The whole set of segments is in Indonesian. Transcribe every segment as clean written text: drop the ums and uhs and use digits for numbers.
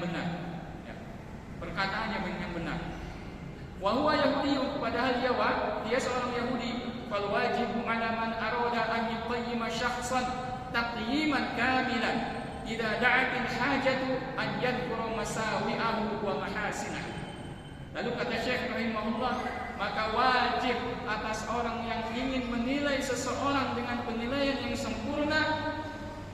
benar, ya. Perkataan yang benar. Wa huwa Yahudi, padahal dia seorang Yahudi. Fal wajibu 'ala man arada an yuqayyima syakhsan taqyiman kamilan idza da'at al-hajatu an yadhkura masawi'ahu wa mahasinahu. Lalu kata Syekh rahimahullah, maka wajib atas orang yang ingin menilai seseorang dengan penilaian yang sempurna,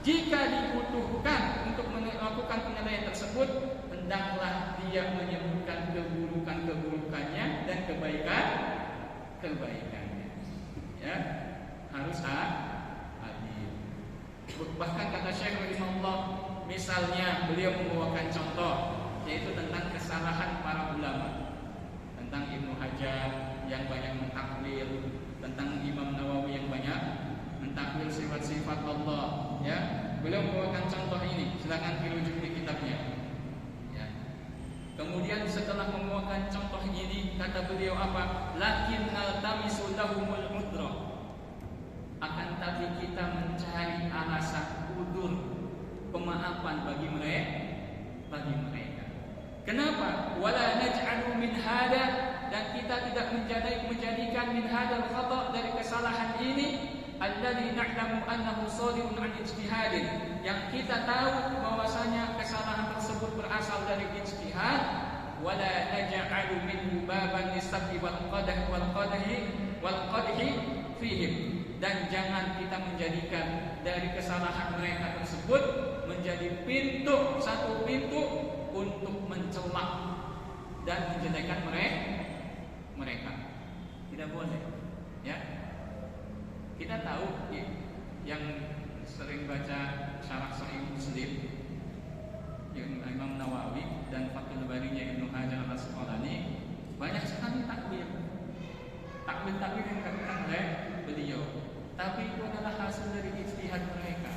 jika dibutuhkan untuk melakukan penilaian tersebut, hendaklah dia menyebutkan keburukannya dan kebaikannya. Ya, harus adil. Bahkan kata Syekh rahimahullah, misalnya beliau membawakan contoh, yaitu tentang kesalahan para ulama, tentang Ibnu Hajar yang banyak mentakwil, tentang Imam Nawawi yang banyak mentakwil sifat-sifat Allah. Ya, beliau membawakan contoh ini, silakan dirujuk di kitabnya. Ya. Kemudian setelah membawakan contoh ini, kata beliau apa? Lakin naltamisu lahumul udra. Akan tapi kita mencari alasan udur, pemaafan bagi mereka. Kenapa? Wala naj'alu min hada, dan kita tidak menjadikan min hadal khata', dari kesalahan ini, alladzi na'lamu annahu sadirun 'an ijtihadin, yang kita tahu bahwasanya kesalahan tersebut berasal dari ijtihad. Wala naj'alu minhu baban lisabbi wal qadhi fihim, dan jangan kita menjadikan dari kesalahan mereka tersebut menjadi satu pintu untuk mencela dan menjelekan mereka. Tidak boleh. Ya. Kita tahu yang sering baca syarah Sahih Muslim yang Imam Nawawi dan Fathul Barinya Ibnu Hajar Al-Asqalani, banyak sekali takwil yang dikatakan oleh beliau, tapi itu adalah hasil dari ijtihad mereka.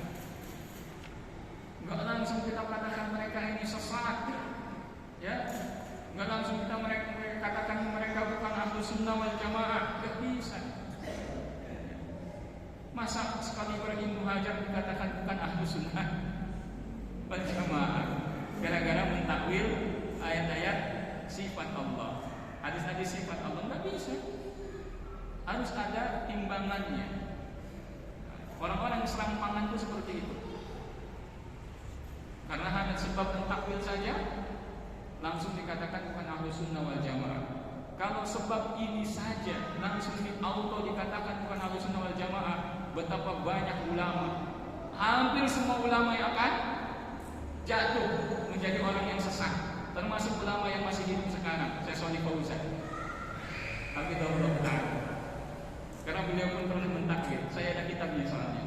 Enggak langsung kita katakan mereka ini sesat, ya. Enggak langsung kita katakan mereka bukan Ahlus Sunnah wal Jamaah, enggak bisa. Masa sekali Ibnu Hajar dikatakan bukan Ahlus Sunnah wal Jamaah gara-gara mentakwil ayat-ayat sifat Allah, hadis-hadis sifat Allah? Enggak bisa. Harus ada timbangannya. Orang-orang serampangan itu seperti itu. Karena hanya sebab mentakwil saja langsung dikatakan bukan Ahlus Sunnah wal Jamaah. Kalau sebab ini saja langsung auto dikatakan bukan Ahlus Sunnah wal Jamaah, betapa banyak ulama, hampir semua ulama yang akan jatuh menjadi orang yang sesat, termasuk ulama yang masih hidup sekarang, Syekh Shalih Fauzan. Hafizahullah ta'ala. Karena beliau pun pernah mentakwil. Saya ada kitabnya soalnya.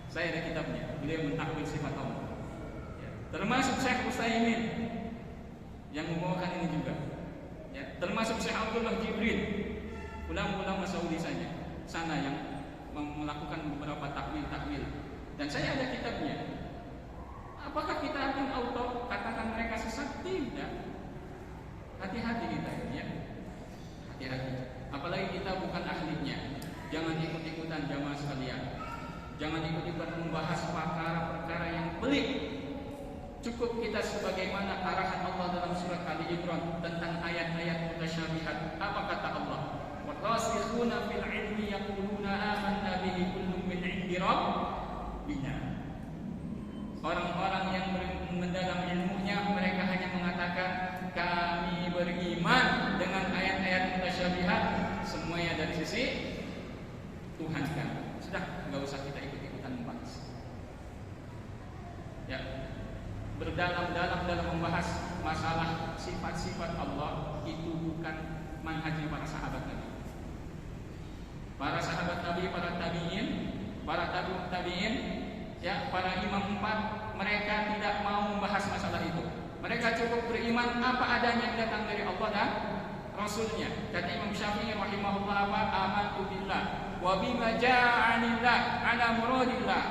Saya ada kitabnya. Beliau mentakwil sifat Allah. Ya. Termasuk Syekh Utsaimin yang membawakan ini juga. Ya. Termasuk Syekh Abdullah Jibril, ulama-ulama Saudi saja, sana yang melakukan beberapa takwil. Dan saya ada kitabnya. Apakah kita akan auto katakan mereka sesat? Tidak. Hati-hati kita, ya. Hati-hati. Apalagi kita bukan ahlinya. Jangan ikut-ikutan jamaah sekalian. Jangan ikut-ikutan membahas perkara-perkara yang pelik. Cukup kita sebagaimana arahan Allah dalam surat Ali Imran tentang ayat-ayat mutasyabihat. Apa kata Allah? Warasikhuna fil ilmi yaquluna amanna bihi kullun min 'indi rabbina. Orang-orang yang mendalam ilmunya, mereka hanya mengatakan kami beriman dengan ayat-ayat mutasyabihat, semuanya dari sisi Tuhan kan. Sudah, nggak usah kita ikut-ikutan membahas. Ya, berdalam-dalam dalam membahas masalah sifat-sifat Allah itu bukan manhajnya para sahabat Nabi. Para sahabat Nabi, para tabi'in, para tabi'in, ya, para imam 4, mereka tidak mau membahas masalah itu. Mereka cukup beriman apa adanya yang datang dari Allah dan Rasulnya. Kata Imam Syafi'i rahimahullah, amantu billah wa bima ja'anillah ala muradillah.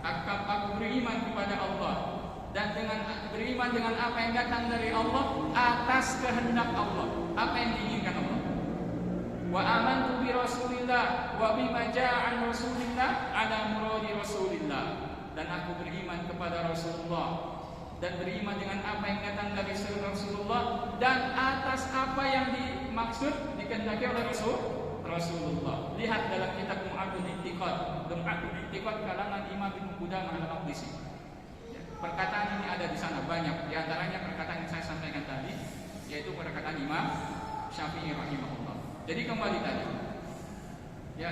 Aku beriman kepada Allah dan dengan beriman dengan apa yang datang dari Allah atas kehendak Allah, apa yang diinginkan Allah. Wa amantu bi Rasulillah wa bima ja'an Rasulillah ala muradi Rasulillah. Dan aku beriman kepada Rasulullah dan beriman dengan apa yang datang dari Rasulullah dan atas apa yang dimaksud dikehendaki oleh Rasulullah. Lihat dalam kitab Dum'atul I'tiqad kalangan Imam Ibnu Qudamah al-Maqdisi. Perkataan ini ada di sana banyak. Di antaranya perkataan yang saya sampaikan tadi, yaitu perkataan Imam Syafi'i rahimahullah. Jadi kembali tadi, ya,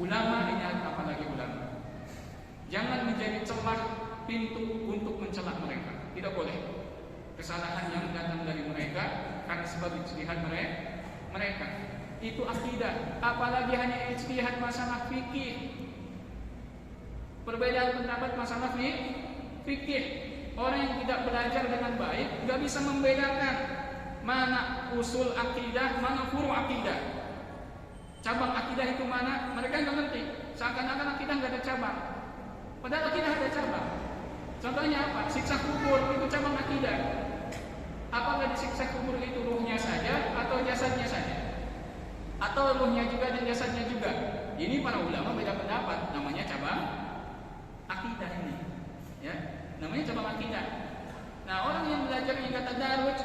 ulama ini apalagi ulama. Jangan menjadi celah pintu untuk mencela mereka. Tidak boleh. Kesalahan yang datang dari mereka karena sebab ijtihad mereka. Itu akidah. Apalagi hanya ijtihad masalah fikih. Perbedaan pendapat masalah fikih. Orang yang tidak belajar dengan baik nggak bisa membedakan mana usul akidah, mana furu akidah. Cabang akidah itu mana? Mereka nggak ngerti. Seakan-akan akidah nggak ada cabang. Padahal akidah ada cabang. Contohnya apa? Siksa kubur itu cabang akidah. Apakah di siksa kubur itu ruhnya saja atau jasadnya saja? Atau ruhnya juga dan jasadnya juga? Ini para ulama beda pendapat. Namanya cabang akidah ini. Ya, namanya cabang akidah. Nah, orang yang belajar hingga tadarruj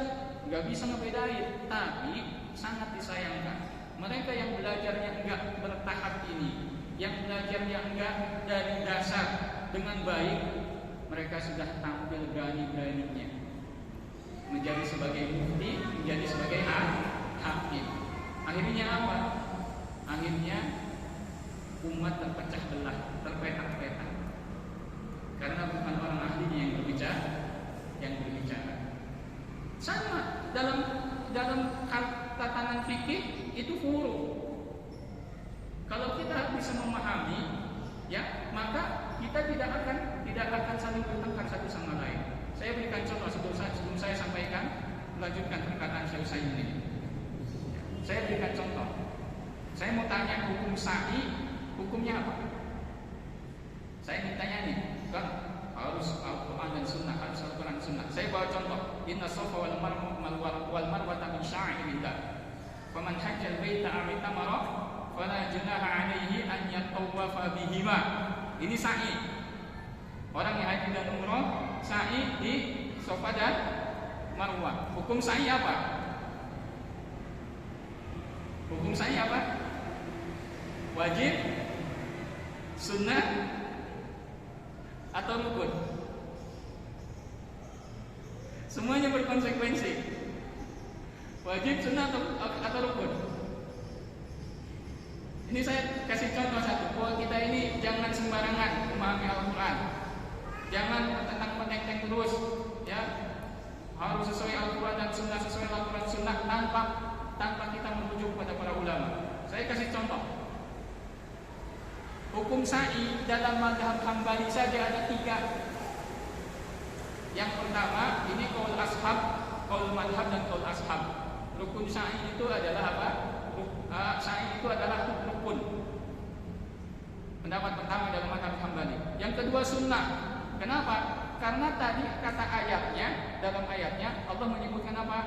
nggak bisa ngebedain, tapi sangat disayangkan. Mereka yang belajarnya enggak bertahap ini, yang belajarnya enggak dari dasar dengan baik, mereka sudah tampil berani-beraninya menjadi sebagai mufti, menjadi sebagai hakim. Akhirnya apa? Akhirnya umat terpecah belah, terpetak-petak. Karena bukan orang ahlinya yang berbicara. Sama dalam tatanan fikih itu furu. Kalau kita bisa memahami, ya, maka kita tidak akan saling bertengkar satu sama lain. Saya berikan contoh sebelum saya sampaikan melanjutkan perkataan Syekh Utsaimin ini. Saya berikan contoh. Saya mau tanya hukum sa'i, hukumnya apa? Saya ditanya nih, kan harus Al-Quran dan Sunnah, harus Al-Quran dan Sunnah. Saya bawa contoh. Inna Safa wal Marwata min sya'irillah. Faman hajjal baita aw itamara fala junaha alaihi an yatawafa bihima. Ini sa'i. Orang yang haji dan umrah sa'i di Safa dan Marwah. Hukum sa'i apa? Hukum sa'i apa? Wajib, sunnah, atau rukun? Semuanya berkonsekuensi. Wajib, sunnah, atau rukun? Ini saya kasih contoh satu, bahwa kita ini jangan sembarangan memahami Al-Quran. Jangan petentang-petenteng terus, ya. Harus sesuai Al-Quran dan Sunnah, sesuai Al-Quran dan Sunnah tanpa kita merujuk kepada para ulama. Saya kasih contoh. Hukum sa'i dalam mazhab Hambali saja ada 3. Yang pertama, ini qaul ashab, qaul madhab dan qaul ashab. Rukun sa'i itu adalah apa? Sa'i itu adalah rukun. Pendapat pertama dalam mazhab Hambali. Yang kedua sunnah. Kenapa? Karena tadi kata ayatnya, dalam ayatnya Allah menyebutkan apa?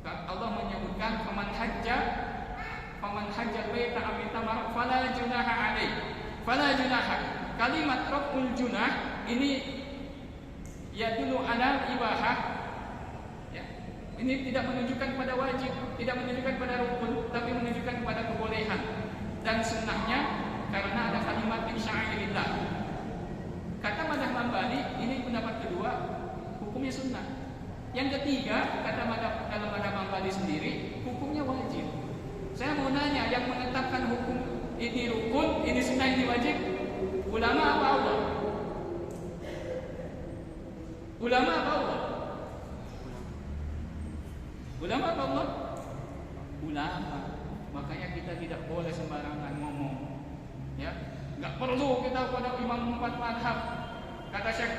Allah menyebutkan faman hajjal baita aw itamara fala junaha alaihi. Fala junaha. Kalimat raf'ul junah ini yadullu ala ibahah. Ya. Ini tidak menunjukkan pada wajib, tidak menunjukkan pada rukun, tapi menunjukkan pada kebolehan. Dan sunnahnya karena ada kalimat min sya'irillah. Kata mazhab Hambali, ini pendapat kedua, hukumnya sunnah. Yang ketiga, kata dalam mazhab Hambali sendiri, hukumnya wajib. Saya mau nanya, yang menetapkan hukum ini rukun, ini sunnah, ini wajib, ulama apa Allah? Ulama apa Allah? Ulama apa Allah? Ulama. Makanya kita tidak boleh sembarangan ngomong. Ya, nggak perlu kita pada imam 4 madhab. Kata Syekh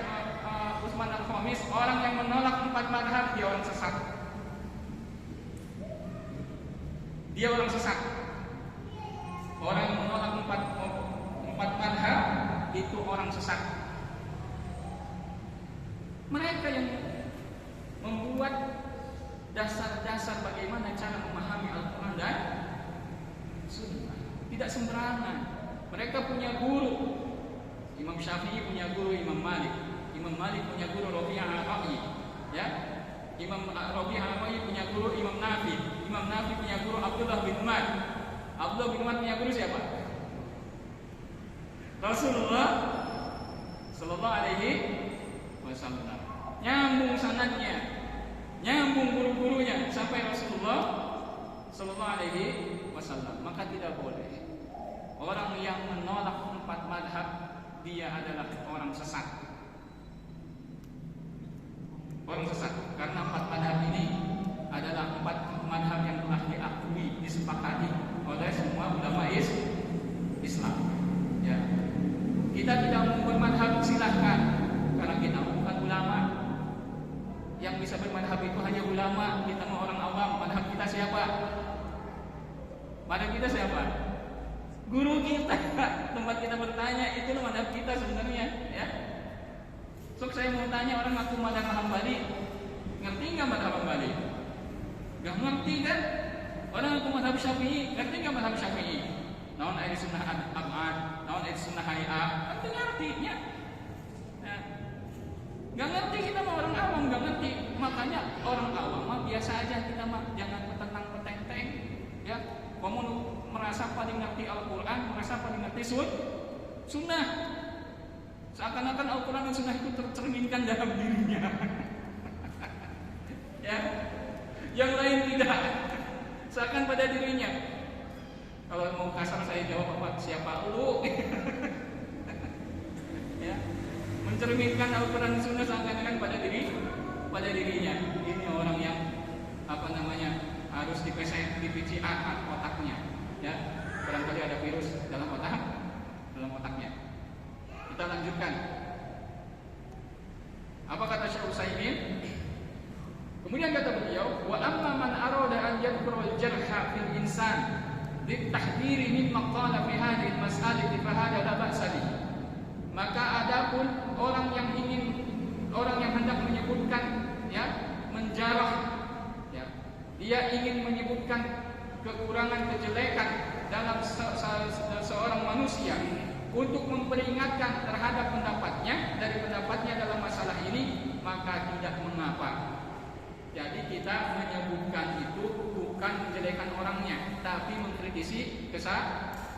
Utsman Al-Khamis, orang yang menolak 4 madhab dia orang sesat. Dia orang sesat. Orang yang menolak 4 madhab itu orang sesat. Mereka yang membuat dasar-dasar bagaimana cara memahami Al-Quran dan Sunnah. Tidak sembarangan. Mereka punya guru. Imam Syafi'i punya guru Imam Malik. Imam Malik punya guru Rabi'ah al-Ra'i, ya. Imam Rabi'ah al-Ra'i punya guru Imam Nafi. Imam Nafi punya guru Abdullah bin Umar. Abdullah bin Umar punya guru siapa? Rasulullah sallallahu alaihi wasallam. Nyambung sanadnya, nyambung guru-gurunya sampai Rasulullah sallallahu alaihi wasallam. Maka tidak boleh orang yang menolak 4 madhab dia adalah orang sesat. Orang sesat karena 4 madhab ini adalah 4 madhab yang telah diakui, disepakati oleh semua ulama Islam. Ya. Kita tidak mau bermadhab, silahkan, karena kita bukan ulama. Yang bisa bermadhab itu hanya ulama. Kita mau orang awam. Madhab kita siapa? Madhab kita siapa? Guru kita. Tempat kita bertanya, itu madhab kita sebenarnya, ya. So saya mau tanya orang ngaku madhab Hambali, ngerti nggak madhab Hambali? Nggak ngerti kan? Orang ngaku madhab Syafi'i, ngerti nggak madhab Syafi'i? Naon ahli sunnah abad, naon ahli sunnah hayat, ngertinya? Nah, nggak ngerti, kita mah orang awam, nggak ngerti. Makanya orang awam mah biasa aja, kita mah jangan petentang petenteng, ya. Kamu merasa paling ngerti Al-Quran, merasa paling ngerti sunnah. Seakan-akan Al-Quran dan Sunnah itu tercerminkan dalam dirinya. Ya, yang lain tidak. Seakan pada dirinya. Kalau mau kasar saya jawab apa? Siapa lu? Ya, mencerminkan Al-Quran dan Sunnah seakan-akan pada dirinya. Ini orang yang harus di-PCR otaknya. Ya, barangkali ada virus dalam otaknya. Kita lanjutkan. Apa kata Syekh Utsaimin? Kemudian kata beliau, wa amma man arada an yadhkura al-jarha fil insan litahdhiri mimma qala fi hadhihi al-mas'alati fa hadha la ba'sa bihi. Maka adapun orang yang hendak menyebutkan, ya, menjarah, ya, dia ingin menyebutkan kekurangan kejelekan dalam seorang manusia untuk memperingatkan terhadap pendapatnya dalam masalah ini, maka tidak mengapa. Jadi kita menyebutkan itu bukan menjelekan orangnya, tapi mengkritisi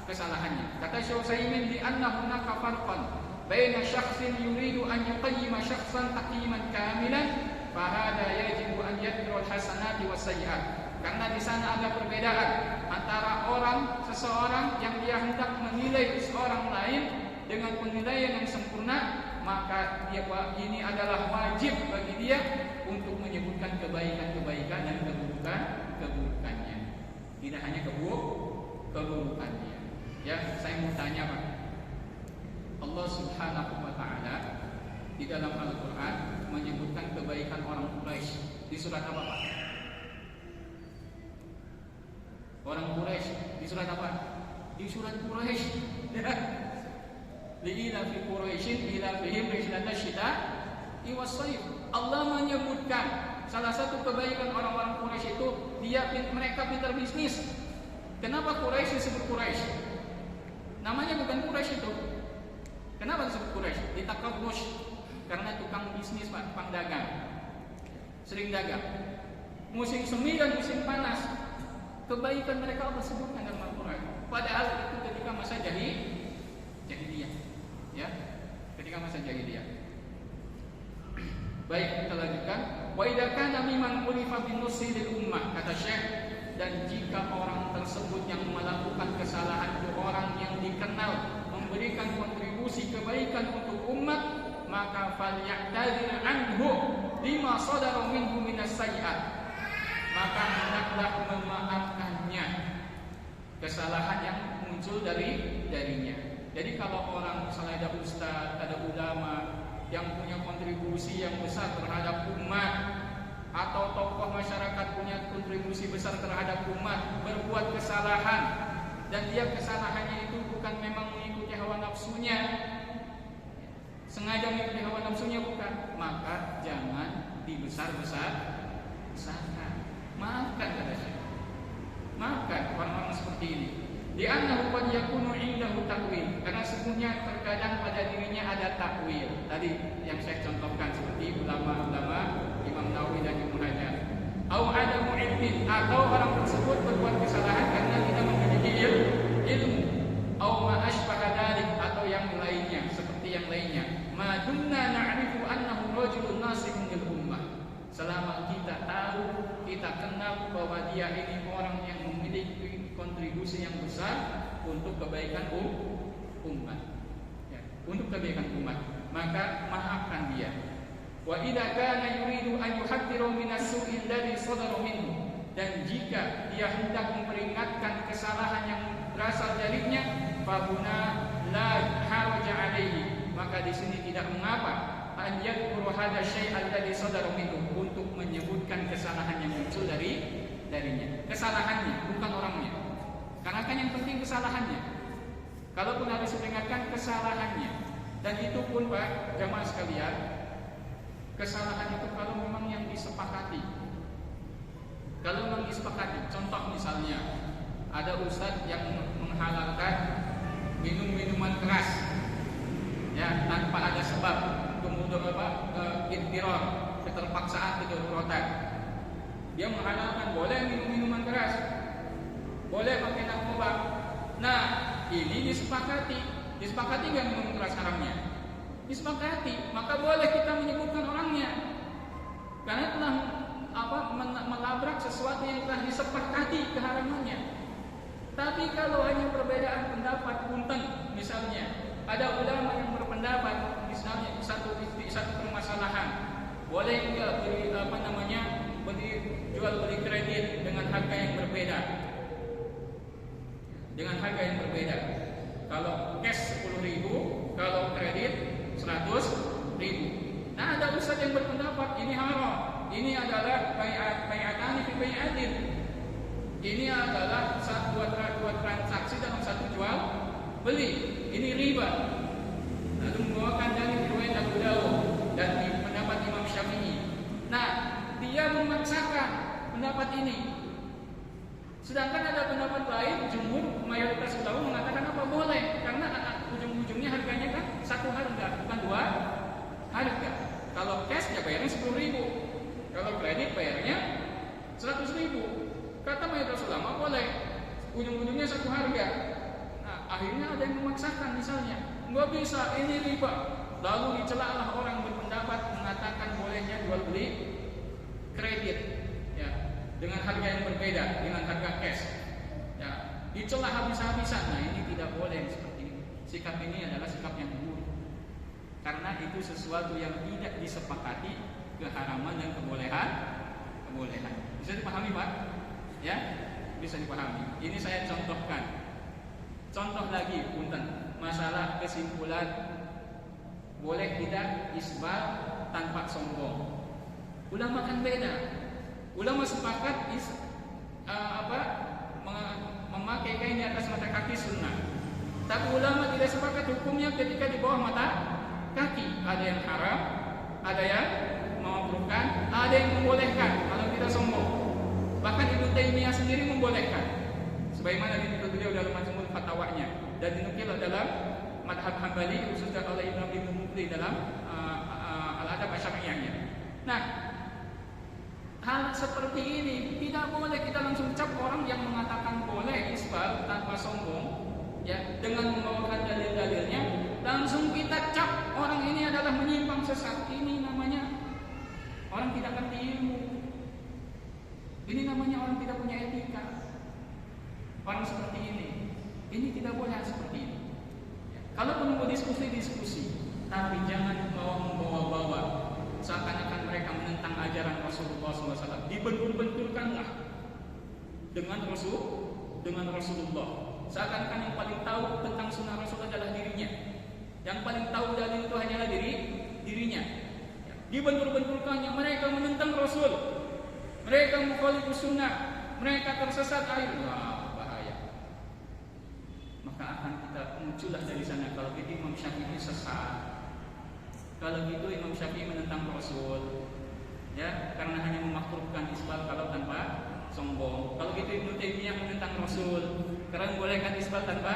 kesalahannya. Kata Syekh Utsaimin, di anna hunaka farqan baina syakhsin yuridu an yuqayyima syakhsan taqyiman kamilan fa hada yajibu an yadhkura al-hasanati was-sayyi'at. Karena di sana ada perbedaan antara seseorang yang dia hendak menilai seorang lain dengan penilaian yang sempurna, maka ini adalah wajib bagi dia untuk menyebutkan kebaikan-kebaikan dan keburukannya. Tidak hanya keburukannya. Ya, saya mau tanya, Pak. Allah Subhanahu wa taala di dalam Al-Qur'an menyebutkan kebaikan orang Quraisy di surat apa, Pak? Orang Quraisy di surat apa? Di surat Quraisy. Li'ila fi Quraisyin ila fihim rihlatash shita'i was-shayf. Allah menyebutkan salah satu kebaikan orang-orang Quraisy itu mereka pintar bisnis. Kenapa Quraisy disebut Quraisy? Namanya bukan Quraisy itu. Kenapa disebut Quraisy? Ditaqabbus karena tukang bisnis, Pak, tukang dagang. Sering dagang. Musim semi dan musim panas, kebaikan mereka Allah sebutkan dalam Al-Quran. Padahal itu ketika masa jahiliyah, ya, ketika masa jahiliyah. Baik, kita lanjutkan. Wa idza kana mimman ulifa bin nusi lil ummah, kata Syekh, dan jika orang tersebut yang melakukan kesalahan itu orang yang dikenal memberikan kontribusi kebaikan untuk umat, maka falya'tadzir anhu lima sadara minhu minas sayyi'at. Maka hendaklah memaafkannya kesalahan yang muncul darinya. Jadi kalau orang misalnya ada ustaz, ada ulama yang punya kontribusi yang besar terhadap umat, atau tokoh masyarakat punya kontribusi besar terhadap umat, berbuat kesalahan dan dia kesalahannya itu bukan memang mengikuti hawa nafsunya, sengaja mengikuti hawa nafsunya, bukan, maka jangan dibesar-besarkan. Maafkan, kata saya. Maafkan orang-orang seperti ini. Li'annahu qad yakunu 'indahu ta'wil, karena sesungguhnya terkadang pada dirinya ada takwil. Tadi yang saya contohkan seperti ulama-ulama Imam Nawawi dan Ibnu Hajar. Au adamu ilmin, atau orang tersebut berbuat kesalahan karena tidak memiliki ilmu. Au ma asbaha dzalik, atau yang lainnya seperti yang lainnya. Ma dumna na'rifu annahu rajulun nasihun lil ummah. Selama kita tahu, kita kenal bahwa dia ini orang yang memiliki kontribusi yang besar untuk kebaikan umat, ya, untuk kebaikan umat, maka maafkan dia. Wa idza kana yuridu an yuhadhdhiru min as-su'i alladhi sadara minhu, dan jika dia hendak memperingatkan kesalahan yang berasal darinya, fa huna la haraja alaihi, maka di sini tidak mengapa an yadhkuru hadha syai' alladhi sadara minhu, untuk menyebutkan kesalahan yang muncul darinya. Kesalahannya, bukan orangnya. Karena kan yang penting kesalahannya. Kalaupun harus diperingatkan, kesalahannya. Dan itu pun Pak, jamaah sekalian, kesalahan itu kalau memang yang disepakati. Kalau memang disepakati, contoh misalnya ada ustadz yang menghalalkan minum minuman keras, ya, tanpa ada sebab, kemudian intiror, keterpaksaan, kedaruratan. Dia menghalalkan boleh minum minuman keras, boleh pakai narkoba. Nah, ini disepakati nggak minum keras haramnya? Disepakati, maka boleh kita menyebutkan orangnya, karena telah melabrak sesuatu yang telah disepakati keharamannya. Tapi kalau hanya perbedaan pendapat, punten, misalnya ada ulama yang berpendapat, misalnya satu permasalahan, boleh enggak jual beli kredit dengan harga yang berbeda. Dengan harga yang berbeda. Kalau cash 10.000, kalau kredit 100.000. Nah, ada ustaz yang berpendapat ini haram. Ini adalah bai'atani fi bai'atin. Ini adalah dua transaksi dalam satu jual beli. Ini riba. Lalu membawakan dari riwayat Abu Dawud dan pendapat Imam Syafi'i. Nah, dia memaksakan pendapat ini. Sedangkan ada pendapat lain, jumhur mayoritas ulama mengatakan apa boleh, karena ujung-ujungnya harganya kan satu harga, bukan dua harga. Kalau cash ya bayarnya 10.000, kalau kredit bayarnya 100.000. Kata mayoritas ulama boleh, ujung-ujungnya satu harga. Nah, akhirnya ada yang memaksakan, misalnya nggak bisa, ini riba. Lalu dicelalah orang berpendapat mengatakan bolehnya jual beli kredit, ya, dengan harga yang berbeda dengan harga cash, ya, dicela habis-habisan. Nah, ini tidak boleh seperti ini. Sikap ini adalah sikap yang buruk, karena itu sesuatu yang tidak disepakati, keharaman dan kebolehan. Bisa dipahami, Pak? Ya, bisa dipahami. Ini saya contohkan. Contoh lagi, punten, masalah kesimpulan boleh tidak isbal tanpa sombong. Ulama kan beda. Ulama sepakat memakai kain di atas mata kaki sunnah. Tapi ulama tidak sepakat hukumnya ketika di bawah mata kaki. Ada yang haram, ada yang memakruhkan, ada yang membolehkan kalau kita sombong. Bahkan Ibnu Taimiyah sendiri membolehkan. Sebagaimana dinukil beliau dalam Majmu' Fatwanya dan dinukil dalam Madhab Hambali khususnya oleh Ibnu Mufli dalam Al-Adab Asy-Syafi'iyahnya. Nah, hal seperti ini tidak boleh kita langsung cap orang yang mengatakan boleh isbal tanpa sombong, ya, dengan membawakan dalil-dalilnya, langsung kita cap orang ini adalah menyimpang sesat. Ini namanya orang tidak ngerti ilmu. Ini namanya orang tidak punya etika. Orang seperti ini tidak boleh seperti ini. Ya. Kalau menunggu diskusi, tapi jangan membawa-bawa seakan-akan mereka menentang ajaran Rasulullah SAW. Dibentur-benturkanlah dengan Rasulullah. Seakan-akan yang paling tahu tentang sunnah Rasul adalah dirinya. Yang paling tahu dalil itu hanyalah dirinya. Ya. Dibentur-benturkannya, mereka menentang Rasul, mereka mukhalifus sunnah, mereka tersesat. Bahaya. Maka akan kita muncullah dari sana. Kalau gitu Imam Syafi'i sesat. Kalau gitu Imam Syafi'i menentang Rasul, ya, karena hanya memakruhkan isbal kalau tanpa sombong. Kalau gitu Ibnu Taimiyah menentang Rasul, Kalian bolehkan isbat tanpa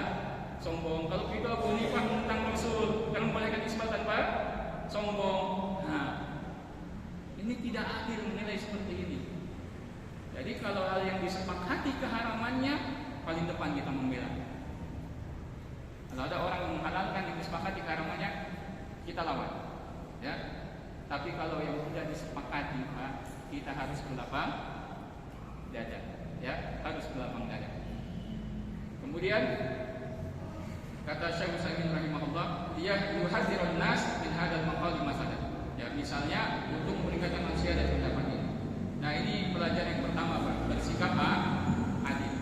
sombong. Kalau kita Abu Hanifah tentang Rasul, kalian bolehkan isbat tanpa sombong. Nah, ini tidak adil menilai seperti ini. Jadi kalau hal yang disepakati keharamannya, paling depan kita membela. Kalau ada orang yang menghalalkan yang disepakati keharamannya, kita lawan. Ya. Tapi kalau yang sudah disepakati, Pak, kita harus berlapang dada. Ya, harus berlapang dada. Kemudian kata Syekh Utsaimin rahimahullah, dia yuhadzirun nas min hadzal maqal masalah. Ya, misalnya untuk meningkatkan manusia dari pendapat ini. Nah, ini pelajaran yang pertama, Pak, bersikap adil.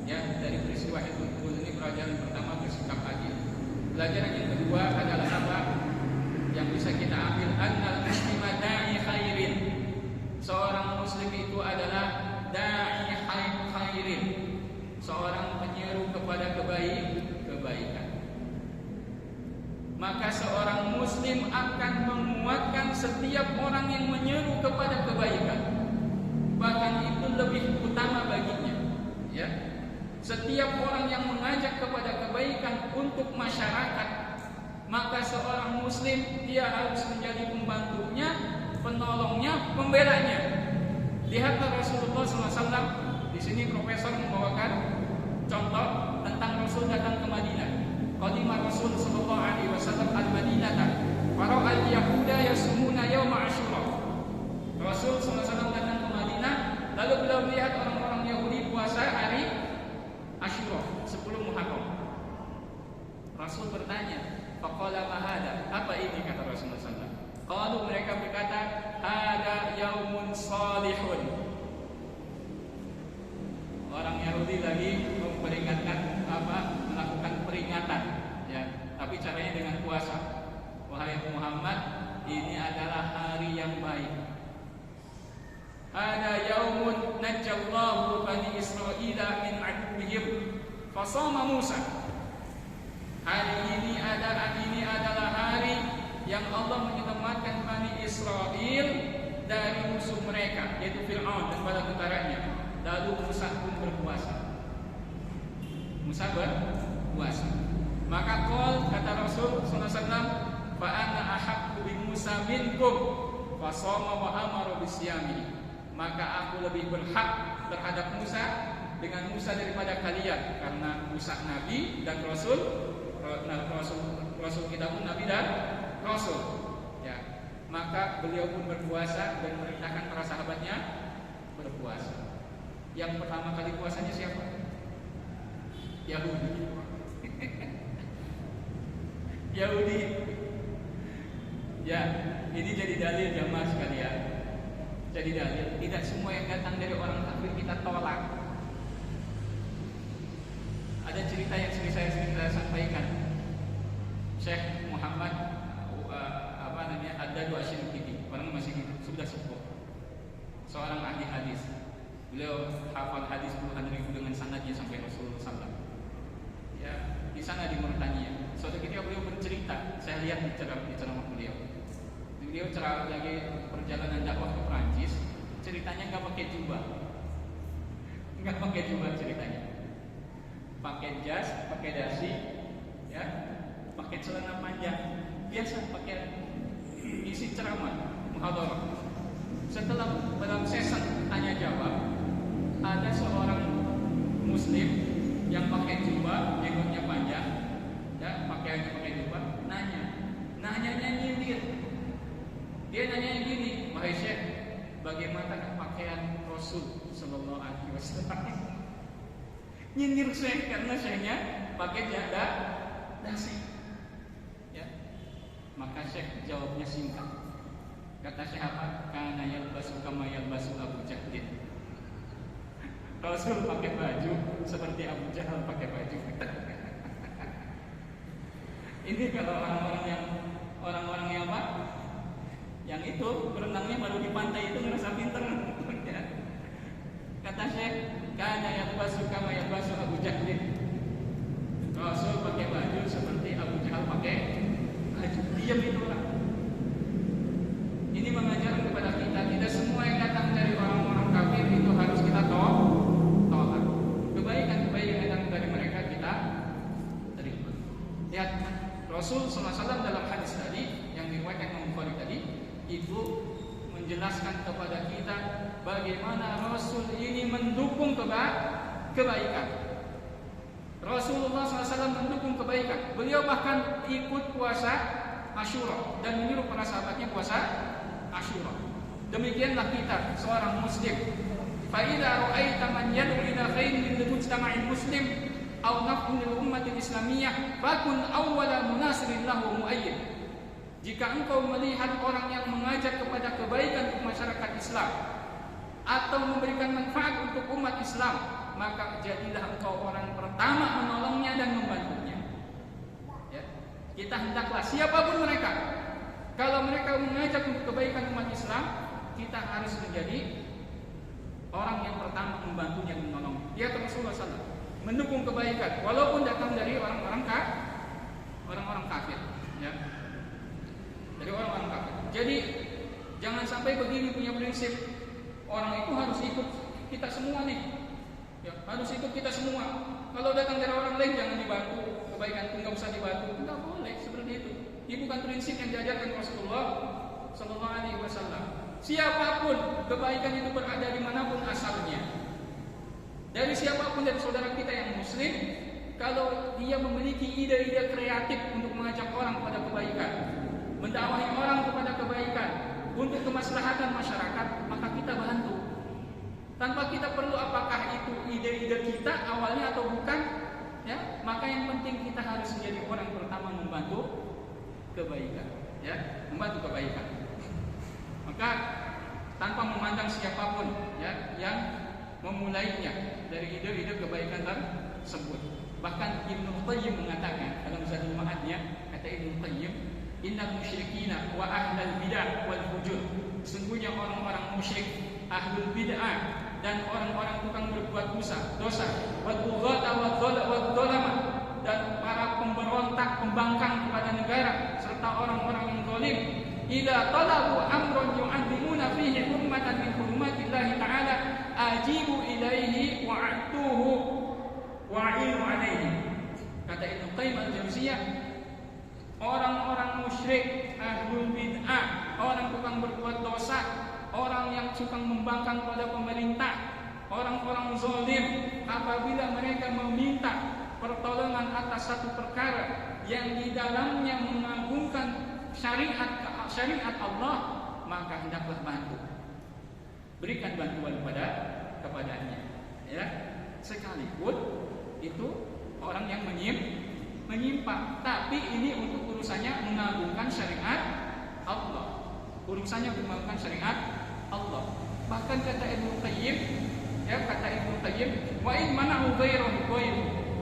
Ya, dari peristiwa itu ini pelajaran pertama, bersikap adil. Pelajaran yang kedua adalah apa? Yang bisa kita ambil, annal muslima da'i khairin. Seorang muslim itu adalah da'i khairin. Seorang penyeru kepada kebaikan. Maka seorang muslim akan menguatkan setiap orang yang menyeru kepada kebaikan. Bahkan itu lebih utama baginya. Ya. Setiap orang yang mengajak kepada kebaikan untuk masyarakat, maka seorang muslim dia harus menjadi pembantunya, penolongnya, pembelanya. Lihatlah Rasulullah SAW. Di sini profesor membawakan contoh tentang Rasul datang ke Madinah. Qadima Rasul sallallahu alaihi wasallam al-Madinata. Fara'a al-yahuda yasumuna yauma Asyura. Rasul sallallahu alaihi wasallam datang ke Madinah, lalu beliau melihat orang-orang Yahudi puasa hari Asyura, 10 Muharram. Rasul bertanya, faqala ma hada? Apa ini, kata Rasulullah sallallahu alaihi wasallam? Qalu, mereka berkata, hada yaumun salihun. Orang Yahudi lagi memperingatkan melakukan peringatan, ya, tapi caranya dengan puasa. Wahai Muhammad, ini adalah hari yang baik. Ada yaumun najjallahu bani Israila min aduwwihim fasama Musa. Hari ini adalah hari yang Allah menyelamatkan Bani Israel dari musuh mereka, yaitu Fir'aun dan bala tentaranya. Lalu Musa pun berpuasa. Musa berpuasa. Maka qol, kata Rasul sallallahu alaihi wasallam, fa ana ahaqqu bi Musa minkum fa shama wa amara bisyami. Maka aku lebih berhak terhadap Musa dengan Musa daripada kalian, karena Musa nabi dan rasul kita pun nabi dan rasul. Ya. Maka beliau pun berpuasa dan memerintahkan para sahabatnya berpuasa. Yang pertama kali puasanya siapa? Yahudi. Yahudi. Ya, ini jadi dalil jamaah sekalian. Jadi dalil, tidak semua yang datang dari orang kafir kita tolak. Ada cerita yang sering saya sampaikan. Syekh Muhammad Ad-Dadu Asy-Syinkiti, orang masih sudah sepuh. Seorang ahli hadis. Beliau hafal hadis puluhan ribu dengan sanadnya sampai Rasulullah SAW. Ya, di sana di Mauritania. Suatu ketika beliau bercerita, saya lihat di ceramah beliau. Beliau lagi perjalanan dakwah ke Perancis, ceritanya nggak pakai jubah ceritanya, pakai jas, pakai dasi, ya, pakai celana panjang, biasa pakai isi ceramah, muhadharah. Setelah dalam sesi tanya jawab, ada seorang Muslim yang pakai jubah, jenggotnya panjang, ya, pakaiannya pakai jubah, nanyanya nyindir. Dia nanya gini, wahai Syekh, bagaimana pakaian Rasul sallallahu alaihi wasallam? Nyindir Syekh karena Syekhnya pakai dasi. Ya. Maka Syekh jawabnya singkat. Kata Syekh apa? Kana yalbasu kama yalbasu Abu Jahlin. Rasul pakai baju seperti Abu Jahal pakai baju. Ini kalau orang-orang yang apa? Yang itu berenangnya baru di pantai itu ngerasa pinter. Ya. Kata Syekh, kana yalbasu kama yalbasu Abu Jahlin. Rasul pakai baju seperti Abu Jahal pakai baju. Diam itu orang. Ini mengajarkan kepada kita, tidak semua yang datang dari orang-orang kafir itu harus kita tolak. Kebaikan yang datang dari mereka menjelaskan kepada kita bagaimana Rasul ini mendukung kebaikan. Rasulullah SAW mendukung kebaikan. Beliau bahkan ikut puasa Asyura dan menyuruh para sahabatnya puasa Asyura. Demikianlah kita seorang muslim. Fa idza ra'aita man yad'u ila khairin lil mujtama'il muslim aw naf'un lil ummatil islamiyah fakun awwala munasirin lahu muayyid. Jika engkau melihat orang yang mengajak kepada kebaikan untuk masyarakat Islam atau memberikan manfaat untuk umat Islam, maka jadilah engkau orang pertama menolongnya dan membantunya. Ya. Kita hendaklah siapapun mereka, kalau mereka mengajak untuk kebaikan umat Islam, kita harus menjadi orang yang pertama membantunya dan menolong. Ya, Rasulullah SAW mendukung kebaikan walaupun datang dari orang-orang kafir. Ya. Dari orang-orang kafir. Jadi jangan sampai begini punya prinsip, orang itu harus ikut kita semua nih. Ya, harus ikut kita semua. Kalau datang dari orang lain jangan dibantu, kebaikan itu nggak usah dibantu. Tidak boleh seperti itu. Ini bukan prinsip yang diajarkan Rasulullah Sallallahu Alaihi Wasallam. Siapapun kebaikan itu berada dimanapun asalnya, dari siapapun dari saudara kita yang muslim, kalau dia memiliki ide-ide kreatif untuk mengajak orang kepada kebaikan, mendakwahi orang kepada kebaikan untuk kemaslahatan masyarakat, maka kita bantu. Tanpa kita perlu apakah itu ide-ide kita awalnya atau bukan, ya. Maka yang penting kita harus menjadi orang pertama membantu kebaikan, ya, membantu kebaikan. Maka tanpa memandang siapapun, ya, yang memulainya dari ide-ide kebaikan tersebut. Bahkan Ibnu Qayyim mengatakan dalam Zadul Ma'adnya, kata Ibnu Qayyim, innal musyrikina wa ahlal bid'ah wal fujur, sesungguhnya orang-orang musyrik, ahlul bid'ah dan orang-orang tukang berbuat dosa, wal bughata wal dzalama, dan para pemberontak, pembangkang kepada negara serta orang-orang yang zalim, idza talabu amran yu'azzimuna fihi hurmatan min hurmatillahi ta'ala ajibu ilaihi wa atuhu wa'inu alaihi. Kata Ibnu Qayyim al-Jauziyah, orang-orang musyrik, ahlul bid'ah, orang tukang berbuat dosa, orang yang suka membangkang pada pemerintah, orang-orang zalim, apabila mereka meminta pertolongan atas satu perkara yang di dalamnya mengagungkan syariat Allah, maka hendaklah bantu, berikan bantuan kepadanya, ya, sekalipun itu orang yang menyimpang, tapi ini untuk urusannya mengagungkan syariat Allah, urusannya mengagungkan syariat Allah. Bahkan kata Ibnu Qayyim, ya, kata Ibnu Qayyim, wa in mana'u ghairuhu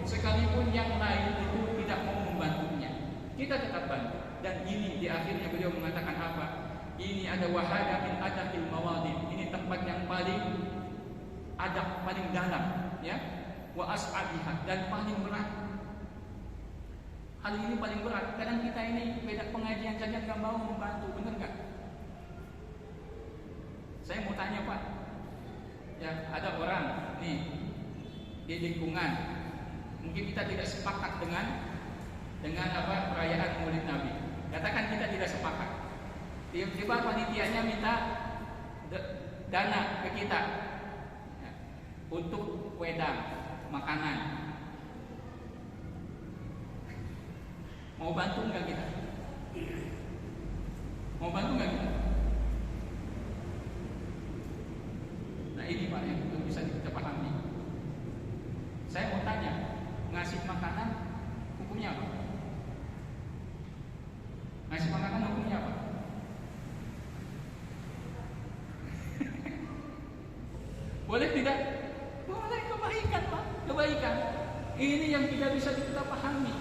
sekalipun yang lain itu tidak mau membantunya, kita tetap bantu. Dan ini di akhirnya beliau mengatakan apa? Ini ada wahada min adaqil mawadin. Ini tempat yang paling adab, paling dalam, ya. Wa as'abiha, dan paling berat. Hal ini paling berat. Kadang kita ini beda pengajian saja nggak mau membantu, benar nggak? Saya mau tanya Pak, ya, ada orang nih di lingkungan, mungkin kita tidak sepakat dengan apa perayaan Maulid Nabi. Katakan kita tidak sepakat. Tiba-tiba panitianya minta dana ke kita, ya, untuk wedang makanan. Mau bantu nggak kita? Mau bantu nggak kita? Nah ini Pak yang belum bisa kita pahami. Saya mau tanya, ngasih makanan hukumnya apa? Ngasih makanan hukumnya apa? Boleh tidak? Boleh, kebaikan Pak, kebaikan. Ini yang tidak bisa kita pahami.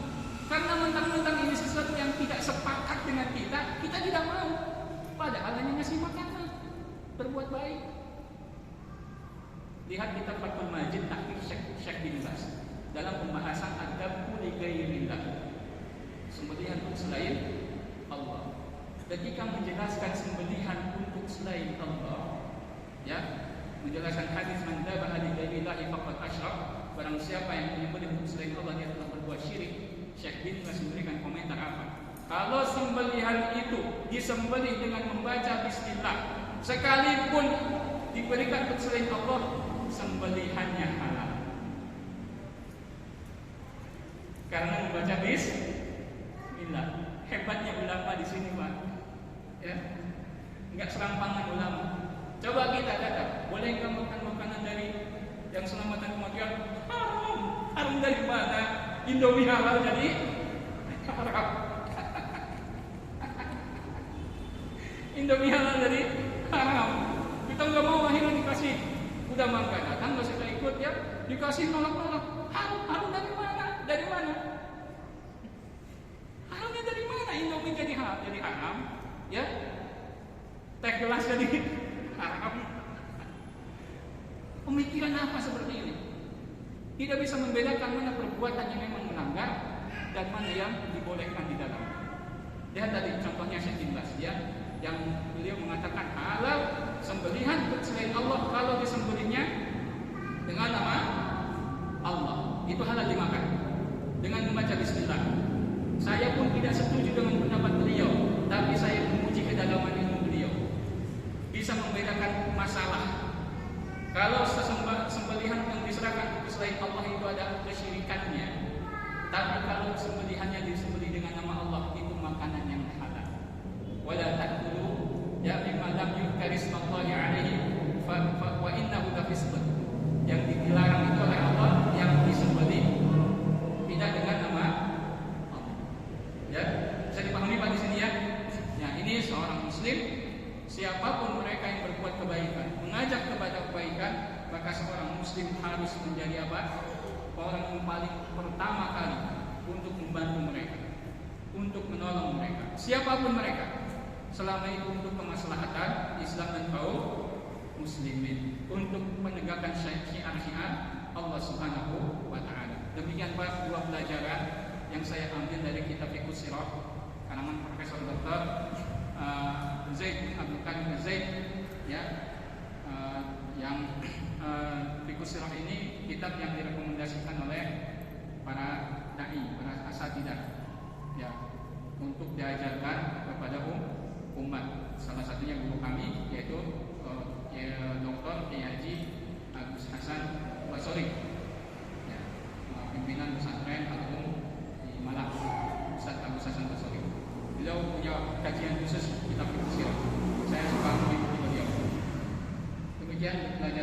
Karena mentang-mentang ini sesuatu yang tidak sepakat dengan kita tidak mau. Padahal hanya ngasih makanan, berbuat baik. Lihat kitab Fathul Majid Tahqiq Syekh bin Baz dalam pembahasan adab li ghairillah, sembelihan untuk selain Allah. Ketika menjelaskan sembelihan untuk selain Allah, ya, menjelaskan hadis man dzabha li ghairillah faqad asyrak, barang siapa yang menyembelih untuk selain Allah dia telah berbuat syirik. Syekh bin Baz memberikan komentar apa? Kalau sembelihan itu disembelih dengan membaca bismillah sekalipun diberikan selain Allah, sembelihannya halal. Karena membaca bismillah. Hebatnya ulama di sini, Pak. Ya. Enggak serampangan ulama. Coba kita kata, boleh enggak makan makanan dari yang selamatan kematian? Haram. Haram dari mana? Indomie halal jadi haram. Indomie halal jadi haram. Kita enggak mau, akhirnya dikasih. Udah mangga datang, enggak usah ikut ya. Dikasih nolak-nolak. Haram dari mana? Dari mana? Haramnya dari mana? Indomie jadi haram, ya? Teh gelas jadi haram. Pemikiran apa seperti ini? Tidak bisa membedakan mana perbuatan yang memang melanggar dan mana yang dibolehkan di dalam. Lihat tadi contohnya Syekh bin Baz, ya, yang beliau mengatakan halal sembelihan selain Allah kalau disembelihnya dengan nama Allah. Itu halal dimakan dengan membaca bismillah. Saya pun tidak setuju dengan pendapat beliau, tapi saya memuji kedalaman ilmu beliau. Bisa membedakan masalah. Kalau sembelihan yang diserahkan selain Allah itu ada kesyirikannya, tapi kalau sembelihannya disembelih dengan nama Allah, itu makanan yang halal. Wala ta'kulu ya mimma lam yuzkar ismullahi alaihi wa innahu lafisq. Yang dilarang itu oleh Allah yang disembelih tidak dengan nama Allah. Ya, bisa dipahami Pak di sini ya. Ya, ini seorang muslim, siapapun mereka yang berbuat kebaikan, mengajak kepada kebaikan, maka seorang muslim harus menjadi apa? Orang yang paling pertama kali untuk membantu mereka, untuk menolong mereka, siapapun mereka. Selama itu untuk kemaslahatan Islam dan kaum muslimin, untuk menegakkan syiar-syiar Allah Subhanahu wa taala. Demikian Pak dua pelajaran yang saya ambil dari kitab Fiqhus Sirah karangan Profesor Dr. Zaid Abdul Qadir Zaid, ya, yang Fiqhus Sirah ini kitab yang direkomendasikan oleh para dai, para asatidzah, ya, untuk diajarkan kepada umat. Salah satunya guru kami yaitu Dr. Kiai Haji Agus Hasan Basori, ya, pimpinan pesantren Al-Um di Malang, Ustaz Agus Hasan Basori. Beliau punya kajian khusus kitab Fiqhus Sirah. Saya suka mengikuti beliau. Demikian belajar